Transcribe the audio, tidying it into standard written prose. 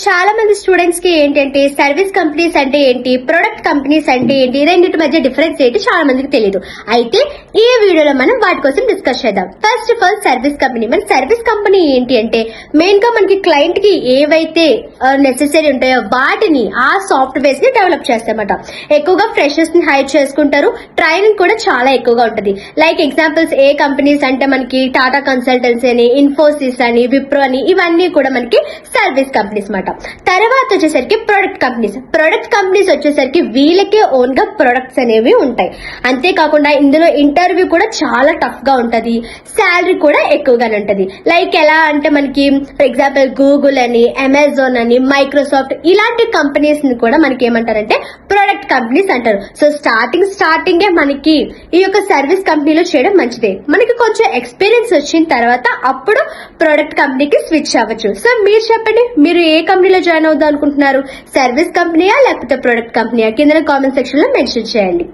చాలా మంది స్టూడెంట్స్ కి ఏంటంటే సర్వీస్ కంపెనీస్ అంటే ఏంటి, ప్రొడక్ట్ కంపెనీస్ అంటే ఏంటి, రెండింటి మధ్య డిఫరెన్స్ ఏంటి చాలా మందికి తెలియదు. అయితే ఈ వీడియోలో మనం వాటి కోసం డిస్కస్ చేద్దాం. First of all service company. మన సర్వీస్ కంపెనీ ఏంటి అంటే మెయిన్ గా మనకి క్లయింట్ కి ఏవైతే నెసెసరీ ఉంటాయో వాటిని ఆ సాఫ్ట్వేర్స్ ని డెవలప్ చేస్తామట. ఎక్కువగా ఫ్రెషర్స్ ని హైర్ చేసుకుంటారు. ట్రైనింగ్ కూడా చాలా ఎక్కువగా ఉంటుంది. లైక్ ఎగ్జాంపుల్స్ ఏ కంపెనీస్ అంటే మనకి టాటా కన్సల్టెన్సీ అని, ఇన్ఫోసిస్ అని, విప్రో అని, ఇవన్నీ కూడా మనకి సర్వీస్ కంపెనీస్ మాట. తర్వాత వచ్చేసరికి ప్రొడక్ట్ కంపెనీస్. ప్రొడక్ట్ కంపెనీస్ వచ్చేసరికి వీళ్ళకే ఓన్ గా ప్రొడక్ట్స్ అనేవి ఉంటాయి. అంతేకాకుండా ఇందులో ఇంటర్వ్యూ కూడా చాలా టఫ్ గా ఉంటది. శాలరీ కూడా ఎక్కువగానే ఉంటది. లైక్ ఎలా అంటే మనకి ఫర్ ఎగ్జాంపుల్ గూగుల్ అని, అమెజాన్ అని, మైక్రోసాఫ్ట్ ఇలాంటి కంపెనీస్ ని కూడా మనకి ఏమంటారంటే ప్రొడక్ట్ కంపెనీస్ అంటారు. సో స్టార్టింగే మనకి ఈ యొక్క సర్వీస్ కంపెనీలో చేయడం మంచిదే. మనకి కొంచెం ఎక్స్పీరియన్స్ వచ్చిన తర్వాత అప్పుడు ప్రొడక్ట్ కంపెనీకి స్విచ్ అవ్వచ్చు. సో మీరు చెప్పండి, మీరు ఏ కంపెనీలో జాయిన్ అవుదాం అనుకుంటున్నారు? సర్వీస్ కంపెనీయా లేకపోతే ప్రొడక్ట్ కంపెనీయా? కింద కామెంట్ సెక్షన్ లో మెన్షన్ చేయండి.